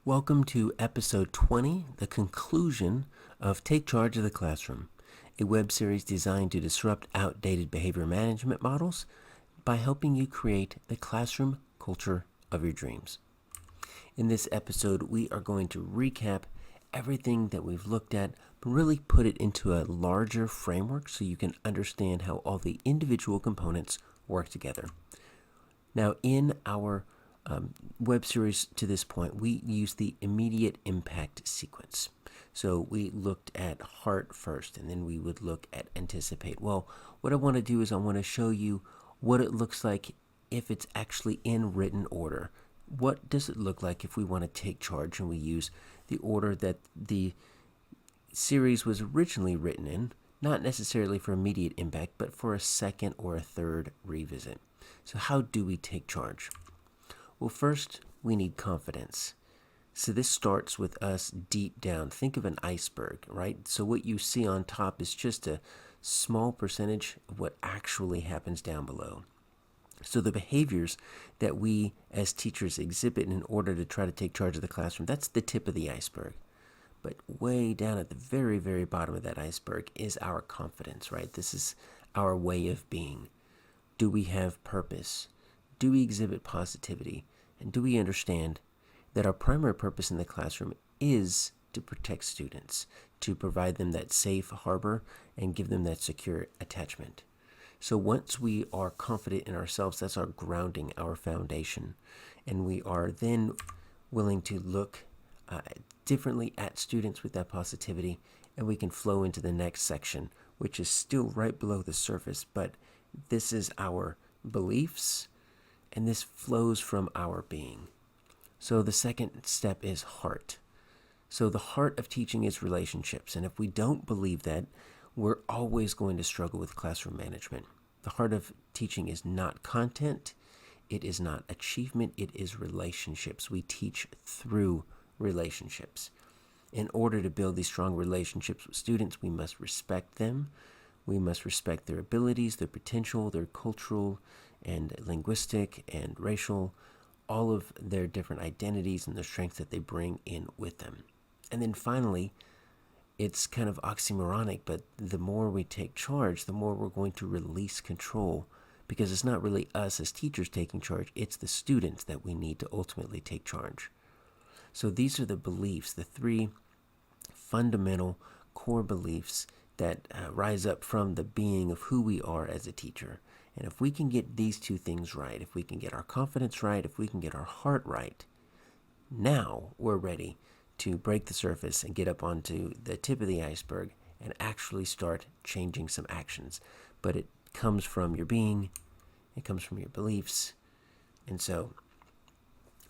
Welcome to episode 20, the conclusion of Take Charge of the Classroom, a web series designed to disrupt outdated behavior management models by helping you create the classroom culture of your dreams. In this episode, we are going to recap everything that we've looked at, but really put it into a larger framework so you can understand how all the individual components work together. Now, in our web series to this point, we used the immediate impact sequence. So we looked at heart first, and then we would look at anticipate. Well, what I want to do is I want to show you what it looks like if it's actually in written order. What does it look like if we want to take charge and we use the order that the series was originally written in, not necessarily for immediate impact, but for a second or a third revisit. So how do we take charge? Well, first, we need confidence. So this starts with us deep down. Think of an iceberg, right? So what you see on top is just a small percentage of what actually happens down below. So the behaviors that we as teachers exhibit in order to try to take charge of the classroom, that's the tip of the iceberg. But way down at the very, very bottom of that iceberg is our confidence, right? This is our way of being. Do we have purpose? Do we exhibit positivity? And do we understand that our primary purpose in the classroom is to protect students, to provide them that safe harbor and give them that secure attachment? So once we are confident in ourselves, that's our grounding, our foundation. And we are then willing to look differently at students with that positivity, and we can flow into the next section, which is still right below the surface, but this is our beliefs, and this flows from our being. So the second step is heart. So the heart of teaching is relationships, and if we don't believe that, we're always going to struggle with classroom management. The heart of teaching is not content, it is not achievement, it is relationships. We teach through relationships. In order to build these strong relationships with students, we must respect them. We must respect their abilities, their potential, their cultural and linguistic and racial, all of their different identities and the strengths that they bring in with them. And then finally, it's kind of oxymoronic, but the more we take charge, the more we're going to release control, because it's not really us as teachers taking charge, it's the students that we need to ultimately take charge. So these are the beliefs, the three fundamental core beliefs that rise up from the being of who we are as a teacher. And if we can get these two things right, if we can get our confidence right, if we can get our heart right, now we're ready to break the surface and get up onto the tip of the iceberg and actually start changing some actions. But it comes from your being, it comes from your beliefs. And so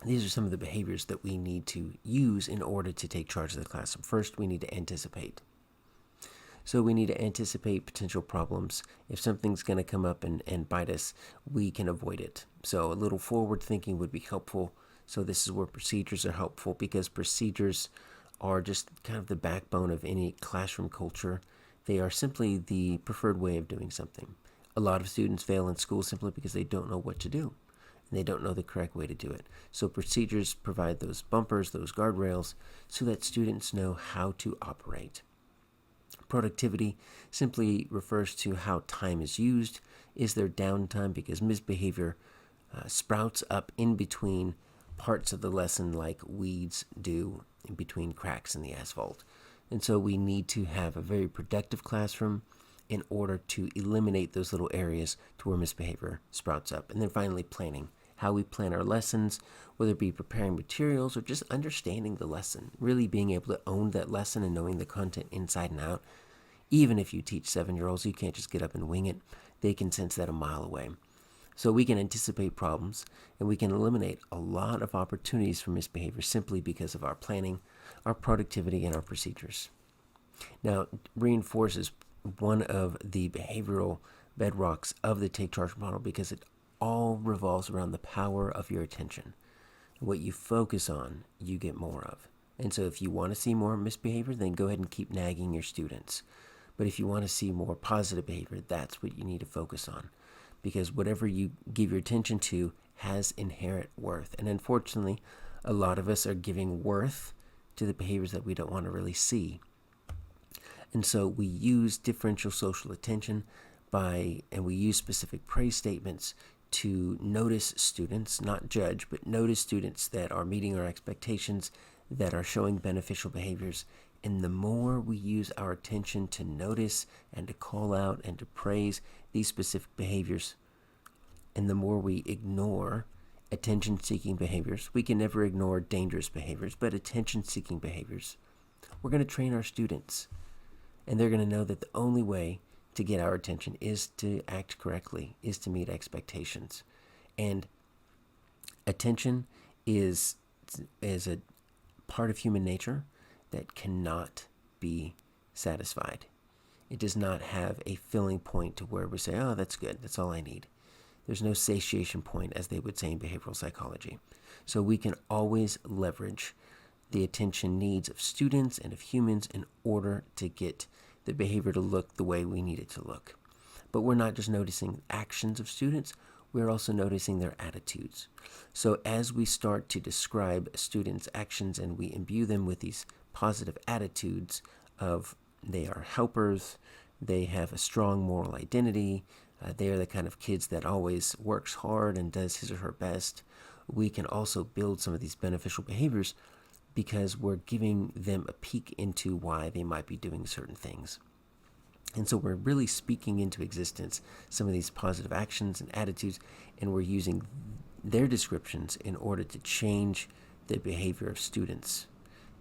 these are some of the behaviors that we need to use in order to take charge of the classroom. First, we need to anticipate. So we need to anticipate potential problems. If something's going to come up and bite us, we can avoid it. So a little forward thinking would be helpful. So this is where procedures are helpful, because procedures are just kind of the backbone of any classroom culture. They are simply the preferred way of doing something. A lot of students fail in school simply because they don't know what to do. And they don't know the correct way to do it. So procedures provide those bumpers, those guardrails, so that students know how to operate. Productivity simply refers to how time is used. Is there downtime? Because misbehavior sprouts up in between parts of the lesson like weeds do in between cracks in the asphalt. And so we need to have a very productive classroom in order to eliminate those little areas to where misbehavior sprouts up. And then finally, planning. How we plan our lessons, whether it be preparing materials or just understanding the lesson, really being able to own that lesson and knowing the content inside and out. Even if you teach 7-year-olds, you can't just get up and wing it. They can sense that a mile away. So we can anticipate problems, and we can eliminate a lot of opportunities for misbehavior simply because of our planning, our productivity, and our procedures. Now, reinforces one of the behavioral bedrocks of the Take Charge model, because it all revolves around the power of your attention. What you focus on, you get more of. And so if you want to see more misbehavior, then go ahead and keep nagging your students. But if you want to see more positive behavior, that's what you need to focus on. Because whatever you give your attention to has inherent worth. And unfortunately, A lot of us are giving worth to the behaviors that we don't want to really see. And so we use differential social attention and we use specific praise statements to notice students, not judge, but notice students that are meeting our expectations, that are showing beneficial behaviors. And the more we use our attention to notice and to call out and to praise these specific behaviors, and the more we ignore attention-seeking behaviors, we can never ignore dangerous behaviors, but attention-seeking behaviors, we're going to train our students. And they're going to know that the only way to get our attention is to act correctly, is to meet expectations. And attention is a part of human nature that cannot be satisfied. It does not have a filling point to where we say, oh, that's good, that's all I need. There's no satiation point, as they would say in behavioral psychology. So we can always leverage the attention needs of students and of humans in order to get the behavior to look the way we need it to look. But we're not just noticing actions of students, we're also noticing their attitudes. So as we start to describe students' actions and we imbue them with these positive attitudes of they are helpers, they have a strong moral identity, they are the kind of kids that always works hard and does his or her best, we can also build some of these beneficial behaviors because we're giving them a peek into why they might be doing certain things. And so we're really speaking into existence some of these positive actions and attitudes, and we're using their descriptions in order to change the behavior of students.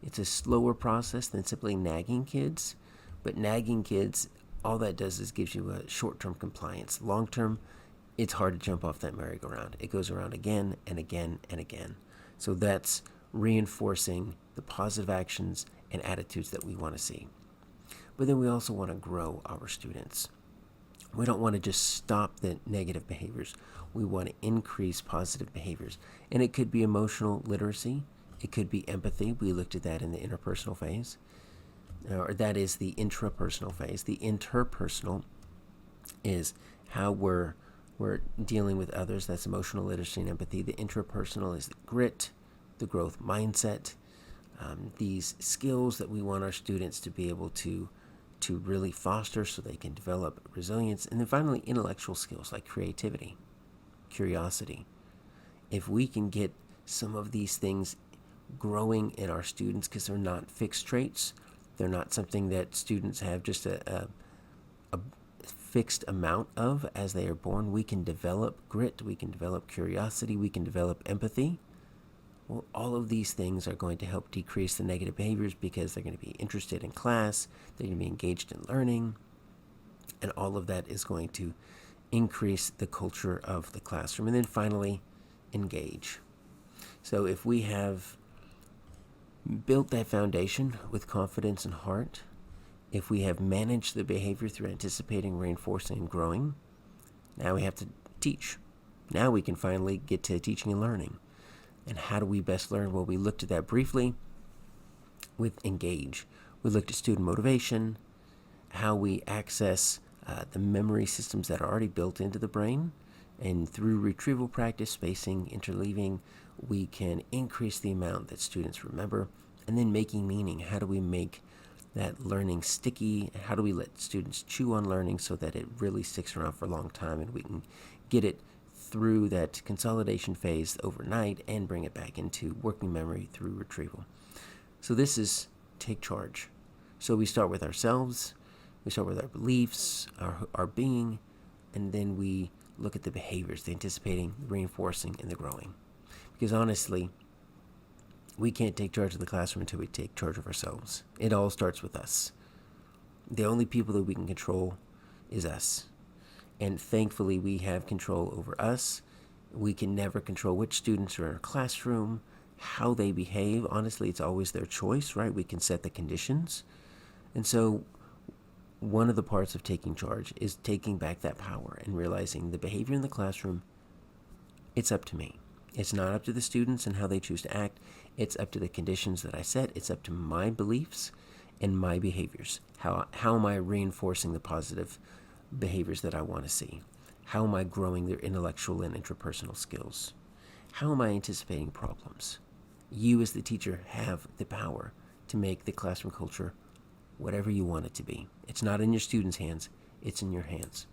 It's a slower process than simply nagging kids, but nagging kids, all that does is gives you a short-term compliance. Long-term, it's hard to jump off that merry-go-round. It goes around again and again and again. So that's reinforcing the positive actions and attitudes that we want to see. But then we also want to grow our students. We don't want to just stop the negative behaviors. We want to increase positive behaviors. And it could be emotional literacy. It could be empathy. We looked at that in the interpersonal phase. Or that is the intrapersonal phase. The interpersonal is how we're dealing with others. That's emotional literacy and empathy. The intrapersonal is the grit, the growth mindset, these skills that we want our students to be able to really foster so they can develop resilience. And then finally, intellectual skills like creativity, curiosity. If we can get some of these things growing in our students, because they're not fixed traits, they're not something that students have just a fixed amount of as they are born, we can develop grit, we can develop curiosity, we can develop empathy. Well, all of these things are going to help decrease the negative behaviors because they're going to be interested in class, they're going to be engaged in learning, and all of that is going to increase the culture of the classroom. And then finally, engage. So if we have built that foundation with confidence and heart, if we have managed the behavior through anticipating, reinforcing, and growing, now we have to teach. Now we can finally get to teaching and learning. And how do we best learn? Well, we looked at that briefly with engage. We looked at student motivation, how we access the memory systems that are already built into the brain. And through retrieval practice, spacing, interleaving, we can increase the amount that students remember. And then making meaning. How do we make that learning sticky? How do we let students chew on learning so that it really sticks around for a long time and we can get it through that consolidation phase overnight and bring it back into working memory through retrieval. So this is take charge. So we start with ourselves, we start with our beliefs, our being, and then we look at the behaviors, the anticipating, the reinforcing, and the growing. Because honestly, we can't take charge of the classroom until we take charge of ourselves. It all starts with us. The only people that we can control is us. And thankfully, we have control over us. We can never control which students are in our classroom, how they behave. Honestly, it's always their choice, right? We can set the conditions. And so one of the parts of taking charge is taking back that power and realizing the behavior in the classroom, it's up to me. It's not up to the students and how they choose to act. It's up to the conditions that I set. It's up to my beliefs and my behaviors. How am I reinforcing the positive behaviors that I want to see? How am I growing their intellectual and interpersonal skills? How am I anticipating problems? You as the teacher have the power to make the classroom culture whatever you want it to be. It's not in your students' hands, it's in your hands.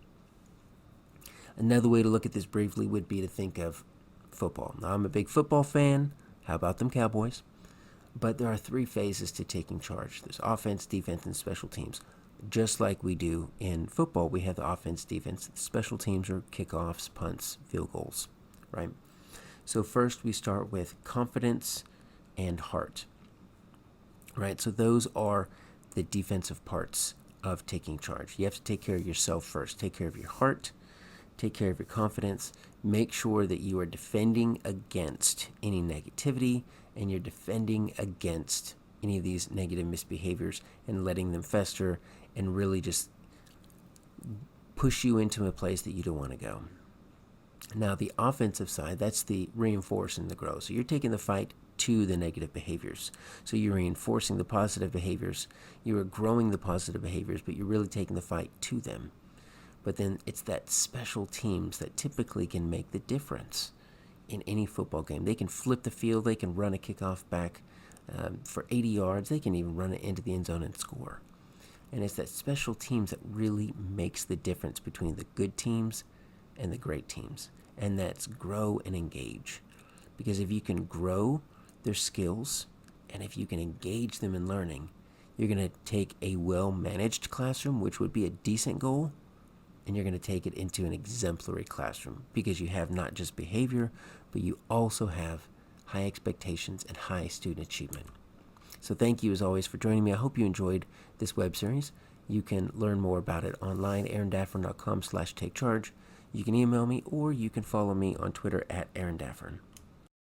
Another way to look at this briefly would be to think of football. Now, I'm a big football fan. How about them Cowboys? But there are 3 phases to taking charge. There's offense, defense, and special teams. Just like we do in football, we have the offense, defense. The special teams are kickoffs, punts, field goals, right? So first we start with confidence and heart, right? So those are the defensive parts of taking charge. You have to take care of yourself first. Take care of your heart. Take care of your confidence. Make sure that you are defending against any negativity and you're defending against any of these negative misbehaviors and letting them fester and really just push you into a place that you don't want to go. Now, the offensive side, that's the reinforce and the grow. So you're taking the fight to the negative behaviors. So you're reinforcing the positive behaviors. You are growing the positive behaviors, but you're really taking the fight to them. But then it's that special teams that typically can make the difference in any football game. They can flip the field. They can run a kickoff back for 80 yards. They can even run it into the end zone and score. And it's that special teams that really makes the difference between the good teams and the great teams. And that's grow and engage. Because if you can grow their skills and if you can engage them in learning, you're going to take a well-managed classroom, which would be a decent goal, and you're going to take it into an exemplary classroom because you have not just behavior, but you also have high expectations and high student achievement. So thank you as always for joining me. I hope you enjoyed this web series. You can learn more about it online, aarondaffern.com/takecharge. You can email me or you can follow me on Twitter @AaronDaffern.